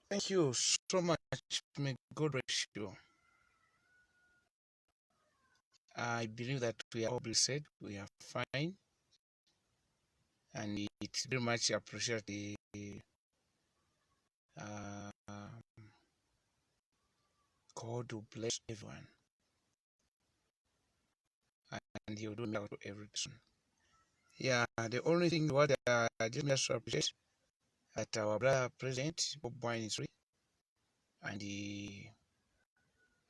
Thank you so much. May God bless you. I believe that we are all blessed, we are fine, and it's very much appreciated. Uh, God will bless everyone, and He will do miracle to every person. Yeah, the only thing what I just appreciate that our brother President Bob Wine is free, and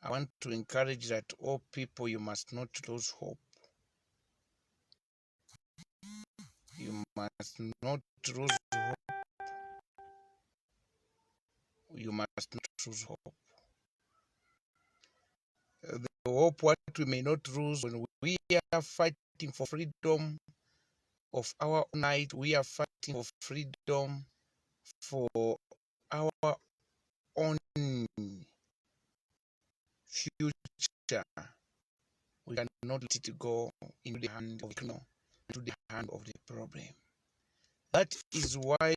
I want to encourage that all people you must not lose hope. You must not lose hope. You must not lose hope. The hope what we may not lose when we are fighting for freedom of our own night, we are fighting for freedom for our own future. We cannot let it go into the hand of the criminal, into the hand of the problem. That is why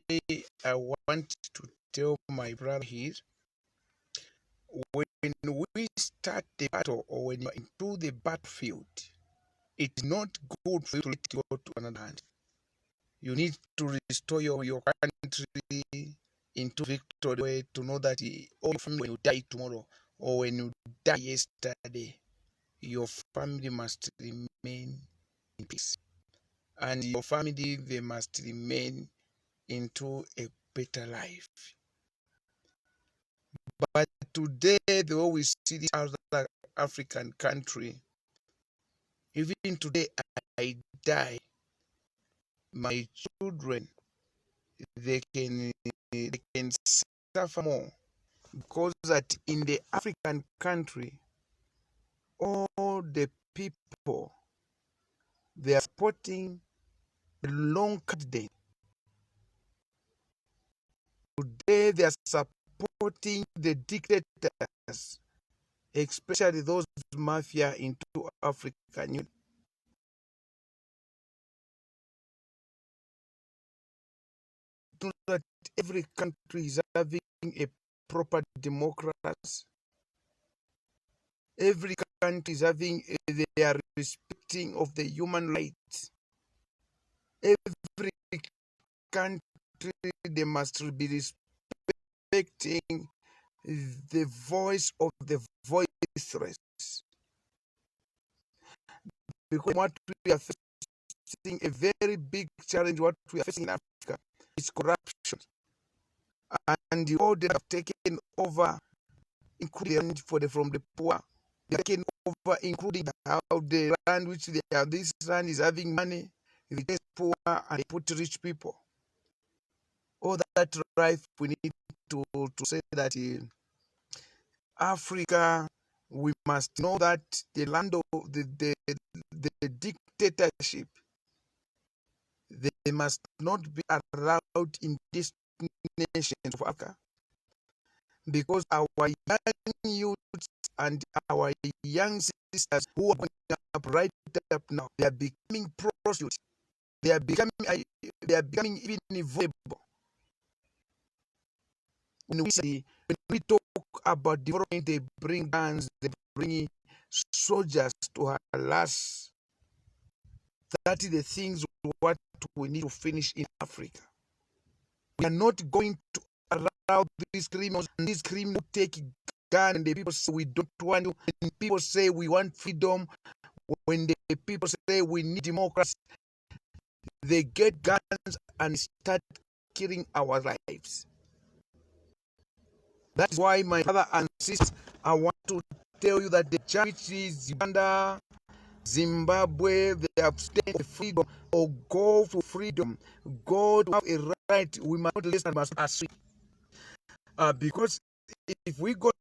I want to tell my brother here, when we start the battle or when you're into the battlefield, it's not good for you to let it go to another hand. You need to restore your country into victory way to know that all family, when you die tomorrow or when you die yesterday, your family must remain in peace. And your family, they must remain into a better life. But today, the way we see this other African country, even today, I die, my children, they can suffer more because that in the African country, all the people they are supporting the long candidate. Today they are supporting the dictators, especially those mafia into African Union. To know that every country is having a proper democracy. Every country is having they are respecting of the human rights. Every country they must be respecting the voice of the voiceless. Because what we are facing, a very big challenge, what we are facing in Africa is corruption. And the all they have taken over, including from the poor, they have taken over, including how the land which they have, this land is having money, they take poor and they put rich people. All that life we need to say that Africa, we must know that the land of the dictatorship, they must not be allowed in these nations of Africa, because our young youths and our young sisters who are going up right up now, they are becoming prostitutes. They are becoming even vulnerable. When we talk about development, they bring guns, they bring soldiers to harass. That is the things what we need to finish in Africa. We are not going to allow these criminals and these criminals take gun, and the people say we don't want you, and people say we want freedom. When the people say we need democracy, they get guns and start killing our lives. That's why, my brother and sisters, I want to tell you that the church is Uganda, Zimbabwe, they have stayed for freedom, or go for freedom. God have a right. We must not listen, must asleep. Because if we go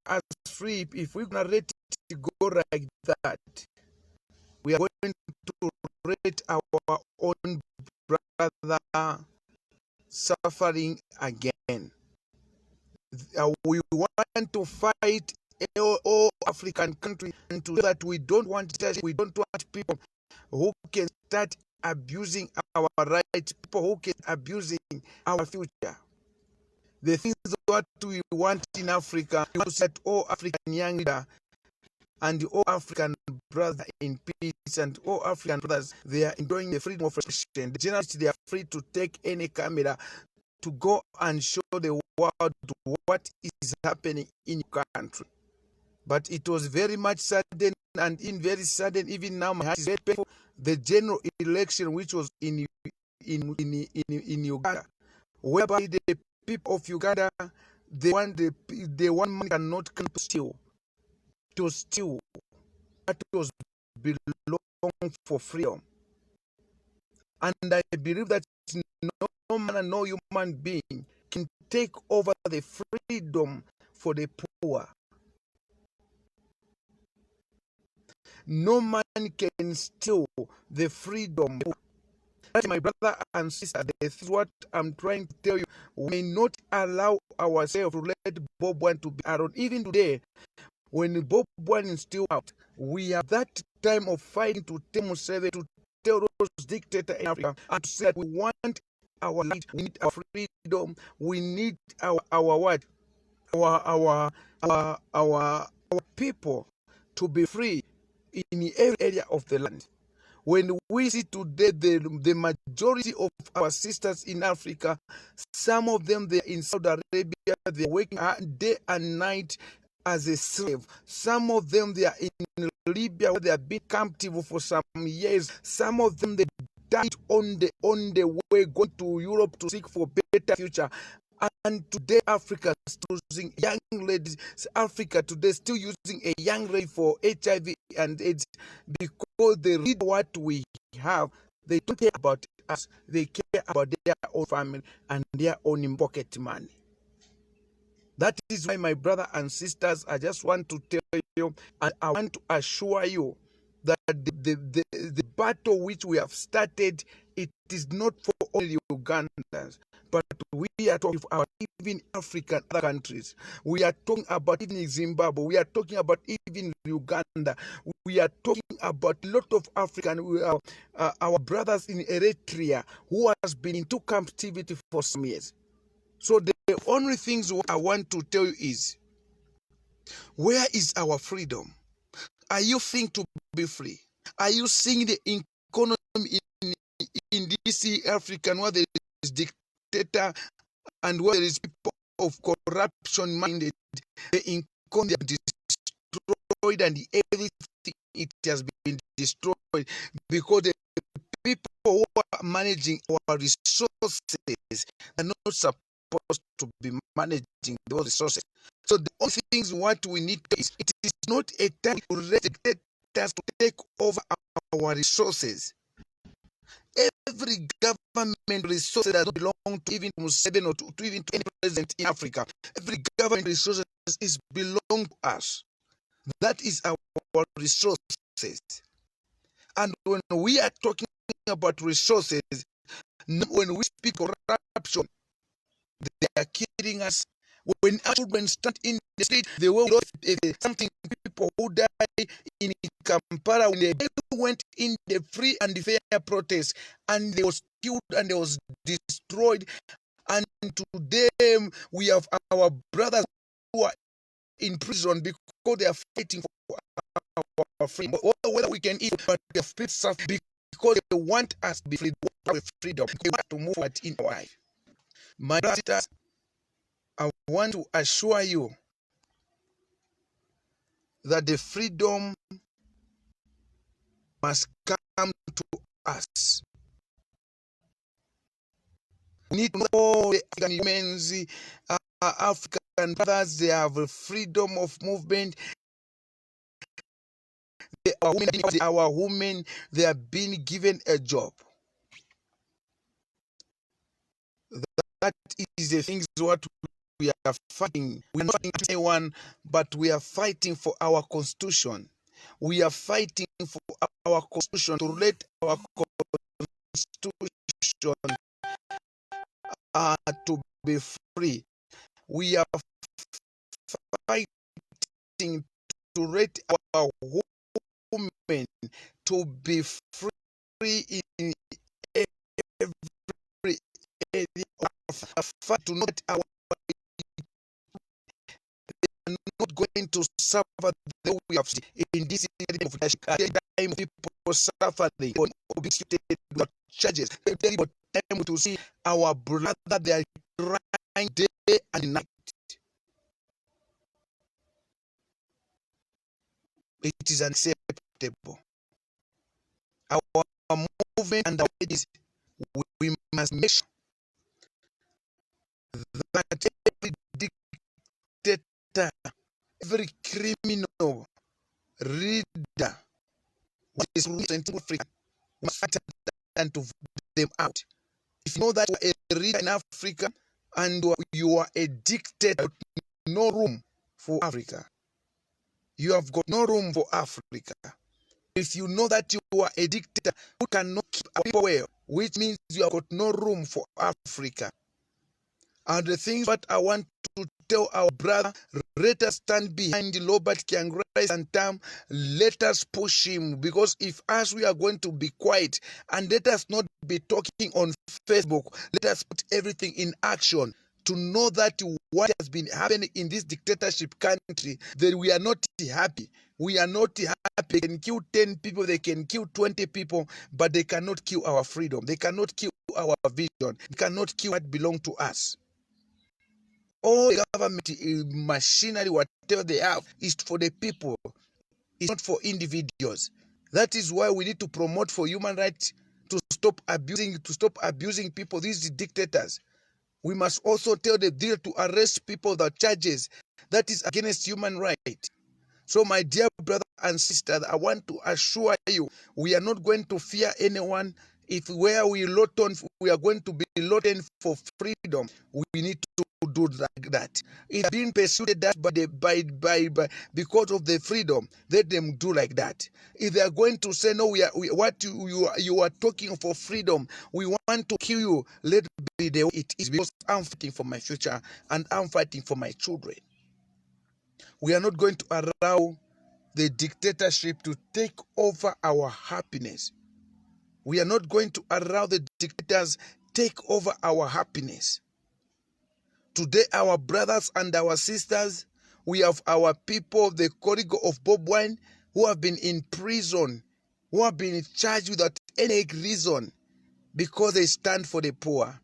asleep, if we're gonna let it go like that, we are going to let our own brother suffering again. We want to fight all African countries and to say that we don't want people who can start abusing our rights, people who keep abusing our future. The things what we want in Africa, we want to set all African young leaders and all African brothers in peace, and all African brothers, they are enjoying the freedom of expression. The journalists, they are free to take any camera to go and show the world what is happening in your country. But it was very much sudden, and in very sudden, even now my heart is very painful. The general election which was in Uganda, whereby the people of Uganda, the one man cannot come to steal what was belong for freedom. And I believe that no man and no human being can take over the freedom for the poor. No man can steal the freedom. That's my brother and sister. This is what I'm trying to tell you. We may not allow ourselves to let Bob Wine to be around. Even today, when Bob Wine is still out, we have that time of fighting to tell Museveni, to tell those dictators in Africa, and to say that we want our light, we need our freedom, we need our what? Our people to be free in every area of the land. When we see today the majority of our sisters in Africa, some of them they are in Saudi Arabia, they are working day and night as a slave. Some of them they are in Libya where they have been captive for some years. Some of them they died on the way going to Europe to seek for better future. And today Africa is using young ladies. Africa today still using a young lady for HIV and AIDS because they read what we have. They don't care about us. They care about their own family and their own pocket money. That is why, my brother and sisters, I just want to tell you, and I want to assure you that the battle which we have started, it is not for only Ugandans, but we are talking about even African other countries. We are talking about even Zimbabwe. We are talking about even Uganda. We are talking about a lot of African, our brothers in Eritrea who has been into captivity for some years. So the only things I want to tell you is, where is our freedom? Are you thinking to be free? Are you seeing the economy in this African where there is dictator and where there is people of corruption minded? The economy has destroyed, and everything it has been destroyed because the people who are managing our resources are not supposed to be managing those resources. So the only things what we need is, it is not a time to let the dictators to take over our resources. Every government resource that don't belong to even Museveni or to even to any president in Africa, every government resources is belong to us. That is our resources. And when we are talking about resources, when we speak corruption, they are killing us. When our children stand in the street, they will something people who die in Kampala when they went in the free and fair protest, and they was killed and they was destroyed. And today we have our brothers who are in prison because they are fighting for our freedom. Whether we can eat, but they have suffering because they want us to be free, freedom. They want to move forward in our life. My brothers, I want to assure you that the freedom must come to us. We need to know the African women's, African brothers, they have a freedom of movement. Our women, they are being given a job. That is the things what we are fighting. We are not fighting anyone, but we are fighting for our constitution. We are fighting for our constitution, to let our constitution to be free. We are fighting to let our women to be free fact to know that our are not going to suffer the way we have seen in this time people suffering without charges. Terrible time to see our brother they are crying day and night. It is unacceptable. Our movement and our ways, we must make sure that every dictator, every criminal reader, what is Central Africa, must fight and to vote them out. If you know that you are a reader in Africa and you are a dictator, no room for Africa. You have got no room for Africa. If you know that you are a dictator who cannot keep our people well, which means you have got no room for Africa. And the things that I want to tell our brother, let us stand behind Robert Kyangurai and Tam. Let us push him, because if us we are going to be quiet and let us not be talking on Facebook, let us put everything in action to know that what has been happening in this dictatorship country, that we are not happy. We are not happy. They can kill 10 people, they can kill 20 people, but they cannot kill our freedom. They cannot kill our vision. They cannot kill what belongs to us. All the government machinery, whatever they have, is for the people. It's not for individuals. That is why we need to promote for human rights, to stop abusing people, these dictators. We must also tell the deal to arrest people that charges that is against human rights. So my dear brother and sister, I want to assure you, we are not going to fear anyone. If where we are going to be loaded for freedom, we need to do like that. It's being pursued that because of the freedom, let them do like that. If they are going to say no, you are talking for freedom, we want to kill you, let it be the way it is, because I'm fighting for my future and I'm fighting for my children. We are not going to allow the dictatorship to take over our happiness. We are not going to allow the dictators take over our happiness. Today, our brothers and our sisters, we have our people, the corridor of Bob Wine, who have been in prison, who have been charged without any reason, because they stand for the poor,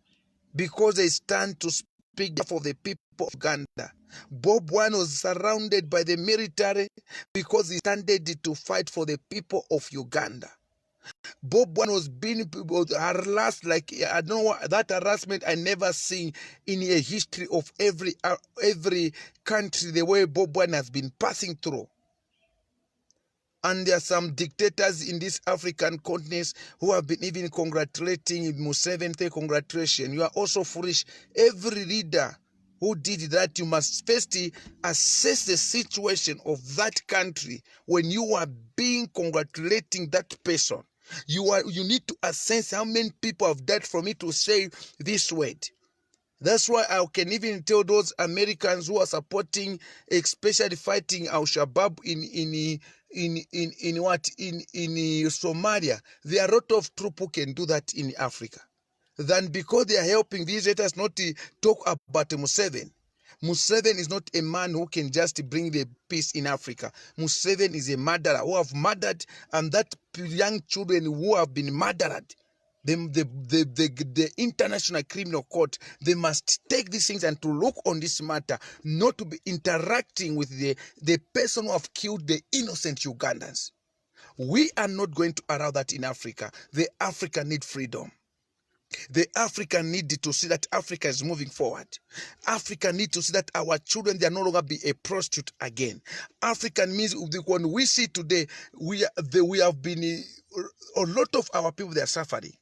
because they stand to speak for the people of Uganda. Bob Wine was surrounded by the military because he standed to fight for the people of Uganda. Bob Wine was being harassed like, I don't know, that harassment I never seen in a history of every country, the way Bob Wine has been passing through. And there are some dictators in these African continents who have been even congratulating Museveni. Say, congratulations, you are also foolish. Every leader who did that, you must first assess the situation of that country. When you are being congratulating that person, you need to assess how many people have died for me to say this word. That's why I can even tell those Americans who are supporting, especially fighting Al-Shabaab in Somalia, there are a lot of troops who can do that in Africa. Then because they are helping these, let us not talk about Museveni. Museveni is not a man who can just bring the peace in Africa. Museveni is a murderer who have murdered, and that young children who have been murdered, the International Criminal Court, they must take these things and to look on this matter, not to be interacting with the person who have killed the innocent Ugandans. We are not going to allow that in Africa. The Africa need freedom. The Africa need to see that Africa is moving forward. Africa need to see that our children, they are no longer be a prostitute again. African means when we see today, we have been, a lot of our people, they are suffering.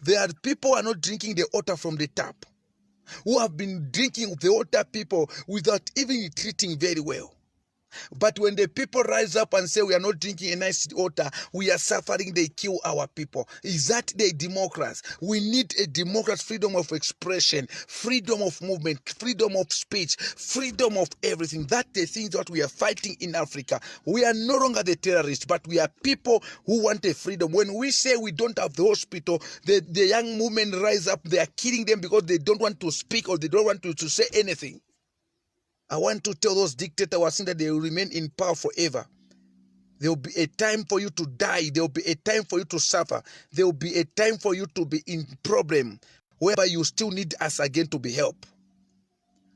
There are people who are not drinking the water from the tap, who have been drinking the water people without even treating very well. But when the people rise up and say we are not drinking a nice water, we are suffering, they kill our people. Is that the democracy? We need a democracy, freedom of expression, freedom of movement, freedom of speech, freedom of everything. That's the things that we are fighting in Africa. We are no longer the terrorists, but we are people who want a freedom. When we say we don't have the hospital, the young women rise up, they are killing them because they don't want to speak or they don't want to say anything. I want to tell those dictators who are saying that they will remain in power forever. There will be a time for you to die. There will be a time for you to suffer. There will be a time for you to be in problem, whereby you still need us again to be helped.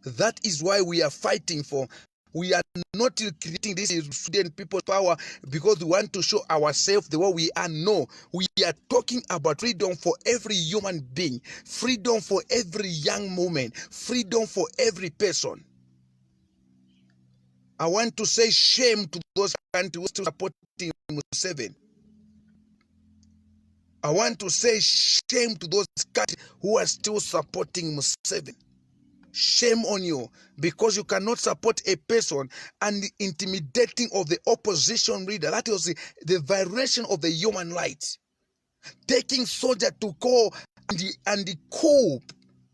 That is why we are fighting for. We are not creating this student people's power because we want to show ourselves the way we are. No, we are talking about freedom for every human being, freedom for every young woman, freedom for every person. I want to say shame to those countries who are still supporting Museveni. I want to say shame to those countries who are still supporting Museveni. Shame on you, because you cannot support a person and the intimidating of the opposition leader. That was the violation of the human rights. Taking soldier to go and coup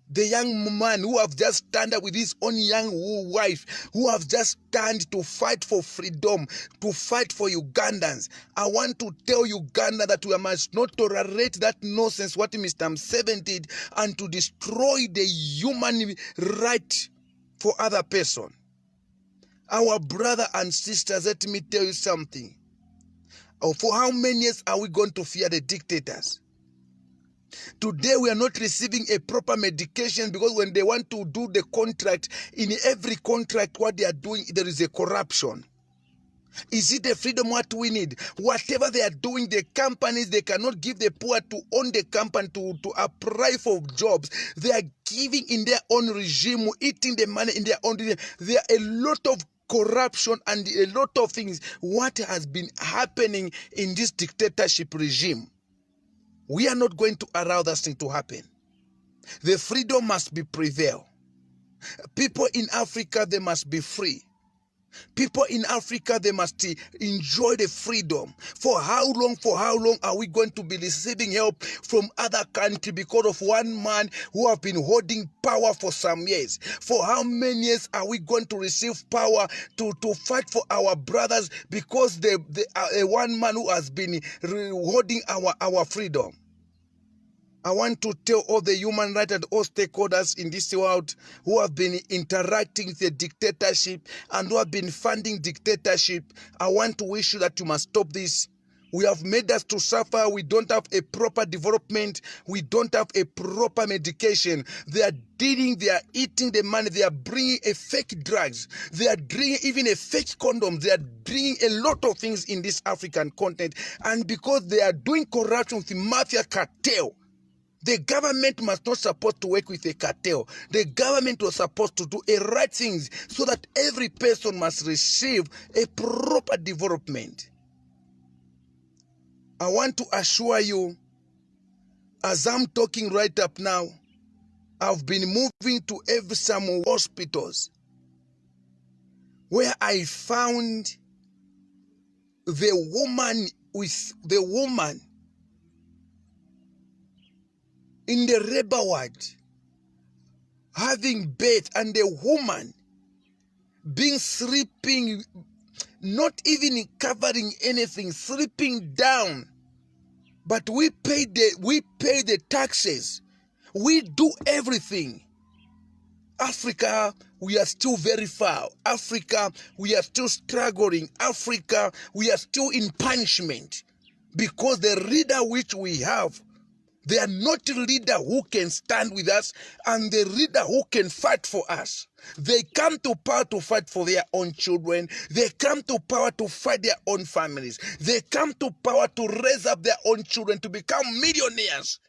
the young man who have just stand up with his own young wife, who have just stand to fight for freedom, to fight for Ugandans. I want to tell Uganda that we must not tolerate that nonsense what Mr. Museveni did, and to destroy the human right for other person. Our brother and sisters, let me tell you something. For how many years are we going to fear the dictators? Today we are not receiving a proper medication because when they want to do the contract, in every contract what they are doing, there is a corruption. Is it the freedom what we need? Whatever they are doing, the companies, they cannot give the poor to own the company, to apply for jobs. They are giving in their own regime, eating the money in their own regime. There are a lot of corruption and a lot of things what has been happening in this dictatorship regime. We are not going to allow that thing to happen. The freedom must be prevail. People in Africa, they must be free. People in Africa, they must enjoy the freedom. For how long are we going to be receiving help from other countries because of one man who have been holding power for some years? For how many years are we going to receive power to fight for our brothers because the one man who has been holding our freedom? I want to tell all the human rights and all stakeholders in this world who have been interacting with the dictatorship and who have been funding dictatorship, I want to wish you that you must stop this. We have made us to suffer. We don't have a proper development. We don't have a proper medication. They are eating the money. They are bringing a fake drugs. They are bringing even a fake condom. They are bringing a lot of things in this African continent. And because they are doing corruption with the mafia cartel, the government must not supposed to work with a cartel. The government was supposed to do a right things so that every person must receive a proper development. I want to assure you, as I'm talking right up now, I've been moving to some hospitals where I found the woman in the labor ward having birth, and the woman being sleeping, not even covering anything, sleeping down. But we pay the taxes. We do everything. Africa, we are still very far. Africa, we are still struggling. Africa, we are still in punishment because the leader which we have, they are not a leader who can stand with us and the leader who can fight for us. They come to power to fight for their own children. They come to power to fight their own families. They come to power to raise up their own children to become millionaires.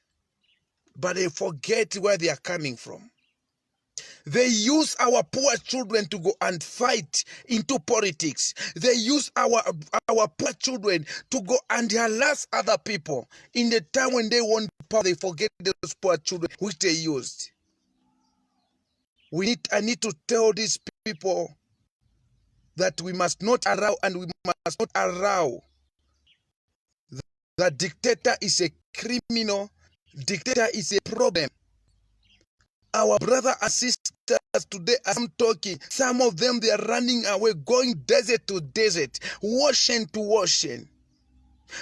But they forget where they are coming from. They use our poor children to go and fight into politics. They use our poor children to go and harass other people. In the time when they want power, they forget those poor children which they used. I need to tell these people that we must not allow, and we must not allow. The dictator is a criminal. Dictator is a problem. Our brother and sisters today, as I'm talking, some of them, they are running away, going desert to desert, ocean to ocean.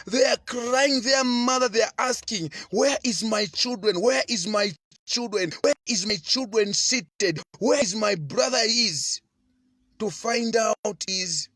They are crying their mother, they are asking, where is my children? Where is my children? Where is my children seated? Where is my brother is? To find out is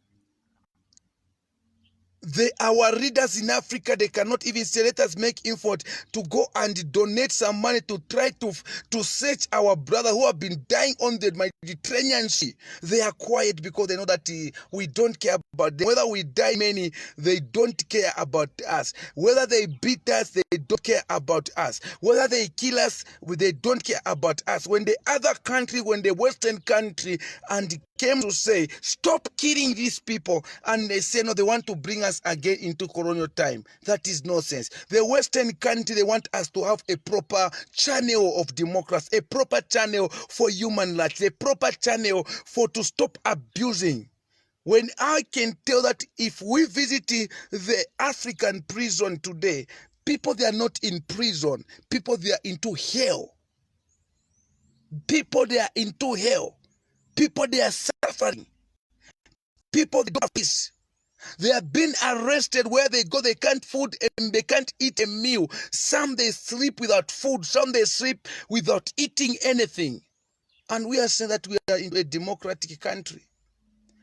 our leaders in Africa, they cannot even say, let us make effort to go and donate some money to try to search our brother who have been dying on the Mediterranean Sea. They are quiet because they know that we don't care about them. Whether we die many, they don't care about us. Whether they beat us, they don't care about us. Whether they kill us, they don't care about us. When the other country, when the Western country and came to say, stop killing these people, and they say, no, they want to bring us again into colonial time. That is nonsense. The Western country, they want us to have a proper channel of democracy, a proper channel for human rights, a proper channel to stop abusing. When I can tell that if we visit the African prison today, people, they are not in prison. People, they are into hell. People, they are into hell. People, they are suffering. People, they don't have peace. They have been arrested where they go, they can't food and they can't eat a meal. Some, they sleep without food. Some, they sleep without eating anything. And we are saying that we are in a democratic country.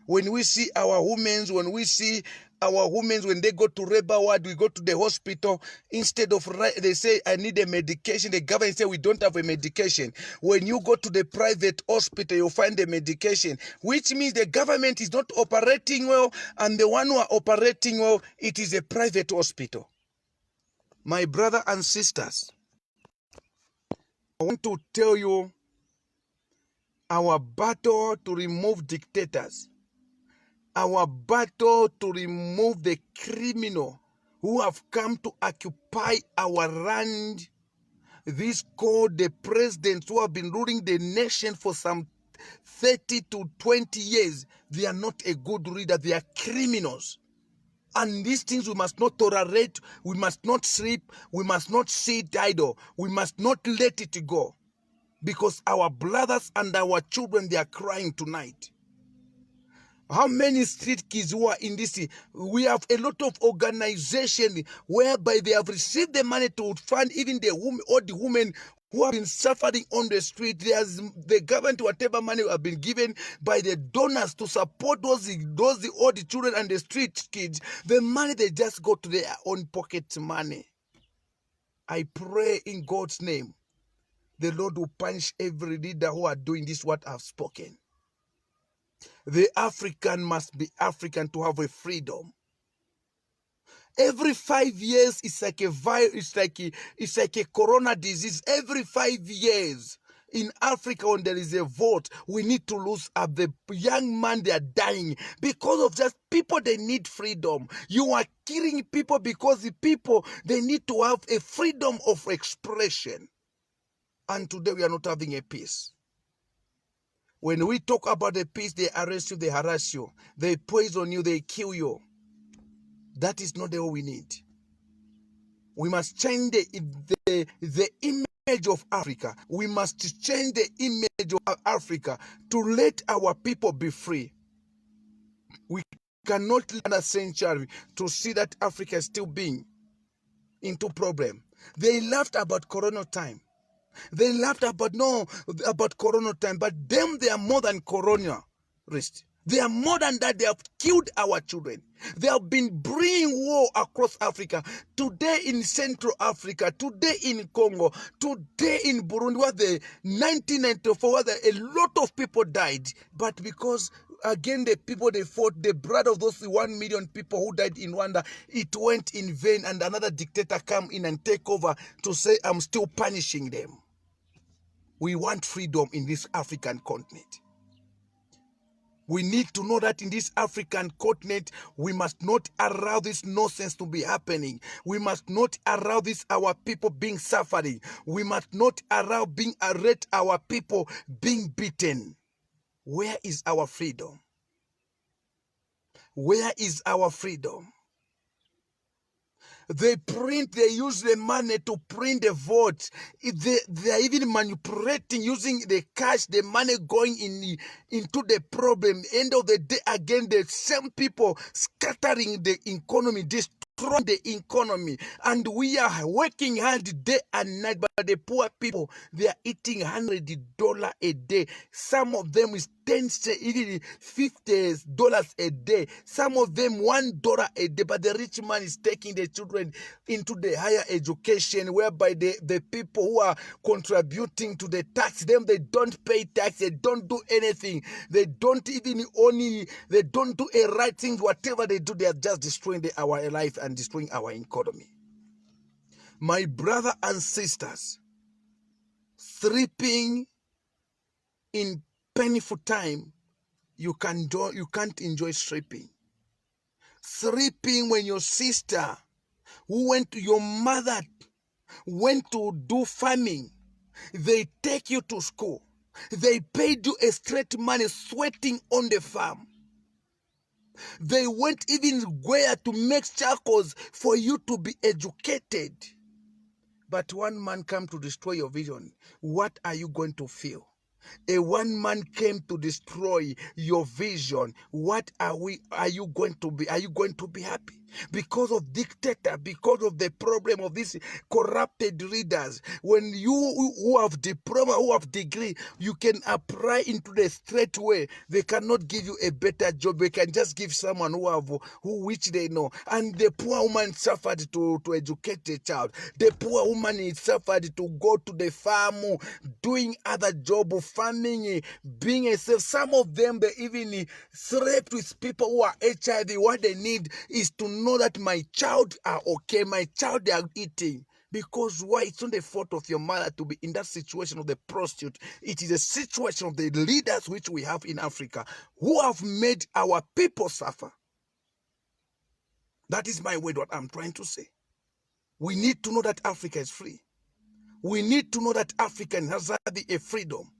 When we see our women, when they go to labor ward, we go to the hospital, instead of, they say, I need a medication, the government say, we don't have a medication. When you go to the private hospital, you'll find the medication, which means the government is not operating well, and the one who are operating well, it is a private hospital. My brother and sisters, I want to tell you, our battle to remove dictators, our battle to remove the criminal who have come to occupy our land. These called the presidents who have been ruling the nation for some 30 to 20 years. They are not a good leader. They are criminals. And these things we must not tolerate. We must not sleep. We must not sit idle. We must not let it go. Because our brothers and our children, they are crying tonight. How many street kids who are in this? We have a lot of organization whereby they have received the money to fund even the women or the women who have been suffering on the street. There's the government, whatever money have been given by the donors to support all the children and the street kids. The money, they just go to their own pocket money. I pray in God's name, the Lord will punish every leader who are doing this, what I've spoken. The African must be African to have a freedom. Every 5 years, it's like a virus, it's like a corona disease. Every 5 years in Africa, when there is a vote, we need to lose up. The young man, they are dying because of just people, they need freedom. You are killing people because the people, they need to have a freedom of expression. And today we are not having a peace. When we talk about the peace, they arrest you, they harass you, they poison you, they kill you. That is not the way we need. We must change the image of Africa. We must change the image of Africa to let our people be free. We cannot live in a century to see that Africa is still being into problem. They laughed about Corona time. They laughed about Corona time, but them, they are more than Corona-rist. They are more than that. They have killed our children. They have been bringing war across Africa. Today in Central Africa, today in Congo, today in Burundi, where the 1994, where a lot of people died. But because, again, the people, they fought, the blood of those 1 million people who died in Rwanda, it went in vain, and another dictator come in and take over to say, I'm still punishing them. We want freedom in this African continent. We need to know that in this African continent, we must not allow this nonsense to be happening. We must not allow this, our people being suffering. We must not allow our people being beaten. Where is our freedom? Where is our freedom? They use the money to print the vote. They are even manipulating, using the cash, the money going into the problem. End of the day, again, the same people scattering the economy, destroying the economy. And we are working hard day and night, but the poor people, they are eating $100 a day. Some of them is even $50 a day. Some of them $1 a day. But the rich man is taking the children into the higher education, whereby the people who are contributing to the tax, they don't pay tax, they don't do anything, they don't do a right thing. Whatever they do, they are just destroying our life and destroying our economy. My brother and sisters, sleeping in painful time, you can't enjoy sleeping. Sleeping when your sister, your mother went to do farming, they take you to school, they paid you a straight money, sweating on the farm. They went even where to make charcoals for you to be educated. But one man came to destroy your vision. What are you going to feel? A one man came to destroy your vision. What are you going to be? Are you going to be happy? Because of dictator, because of the problem of these corrupted leaders. When you who have diploma, who have degree, you can apply into the straight way. They cannot give you a better job. They can just give someone which they know. And the poor woman suffered to educate the child. The poor woman suffered to go to the farm, doing other job, farming, being a slave. Some of them, they even slept with people who are HIV. What they need is to know that my child are okay, my child they are eating. Because why? It's not the fault of your mother to be in that situation of the prostitute. It is a situation of the leaders which we have in Africa who have made our people suffer. That is my word, what I'm trying to say. We need to know that Africa is free. We need to know that Africa has a freedom.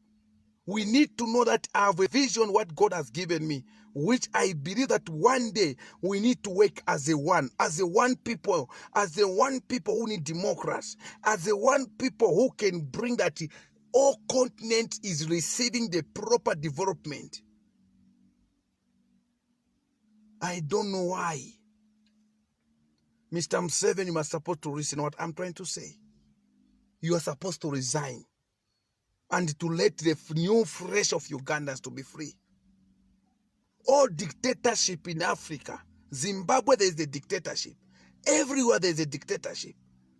We need to know that I have a vision what God has given me, which I believe that one day we need to work as a one people who need democracy, as a one people who can bring that all continent is receiving the proper development. I don't know why. Mr. Museveni, you are supposed to listen what I'm trying to say. You are supposed to resign and to let the new fresh of Ugandans to be free. All dictatorship in Africa, Zimbabwe, there is a dictatorship. Everywhere there is a dictatorship.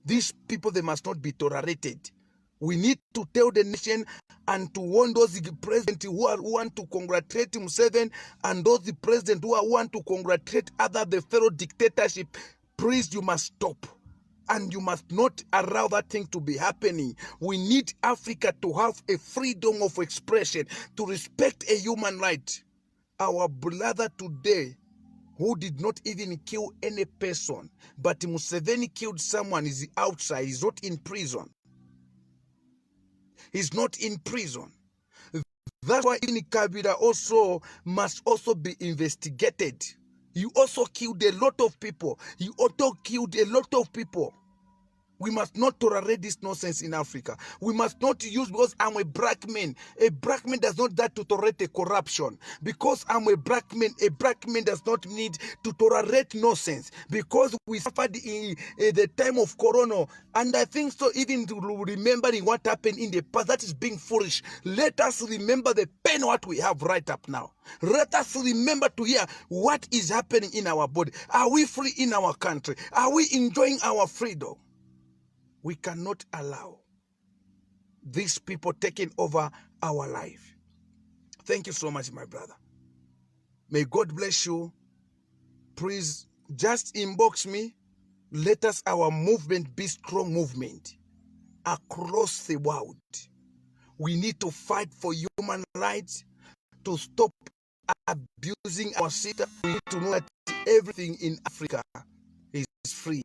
These people, they must not be tolerated. We need to tell the nation and to warn those presidents who want to congratulate Museveni and those presidents who want to congratulate the fellow dictatorship. Please, you must stop. And you must not allow that thing to be happening. We need Africa to have a freedom of expression, to respect a human right. Our brother today, who did not even kill any person, but Museveni killed someone, is outside. He's not in prison. He's not in prison. That's why in Kabila also must also be investigated. You also killed a lot of people. You also killed a lot of people. We must not tolerate this nonsense in Africa. We must not use, because I'm a black man. A black man does not need to tolerate a corruption. Because I'm a black man does not need to tolerate nonsense. Because we suffered in the time of Corona. And I think so, even to remembering what happened in the past, that is being foolish. Let us remember the pain what we have right up now. Let us remember to hear what is happening in our body. Are we free in our country? Are we enjoying our freedom? We cannot allow these people taking over our life. Thank you so much, my brother. May God bless you. Please just inbox me. Let us, our movement, be strong movement across the world. We need to fight for human rights, to stop abusing our system. We need to know that everything in Africa is free.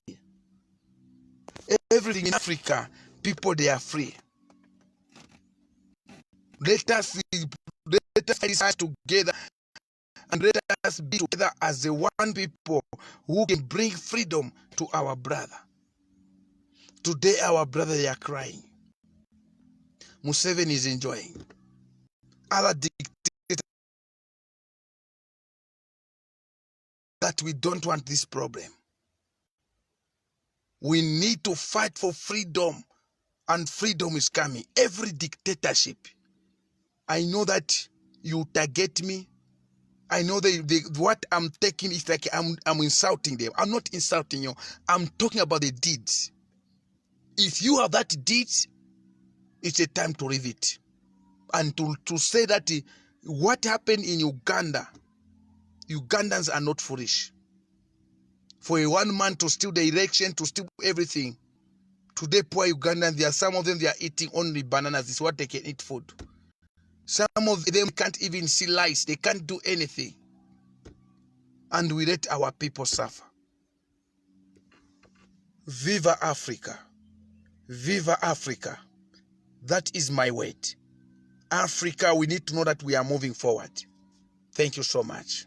Everything in Africa, people, they are free. Let us decide together and let us be together as the one people who can bring freedom to our brother. Today our brother, they are crying. Museveni is enjoying. Other dictators, that we don't want this problem. We need to fight for freedom, and freedom is coming. Every dictatorship, I know that you target me. I know that what I'm taking is like I'm insulting them. I'm not insulting you. I'm talking about the deeds. If you have that deeds, it's a time to leave it. And to say that what happened in Uganda, Ugandans are not foolish. For a one man to steal the election, to steal everything. Today, poor Ugandans, there are some of them, they are eating only bananas. It's what they can eat food. Some of them can't even see lights. They can't do anything. And we let our people suffer. Viva Africa. Viva Africa. That is my word. Africa, we need to know that we are moving forward. Thank you so much.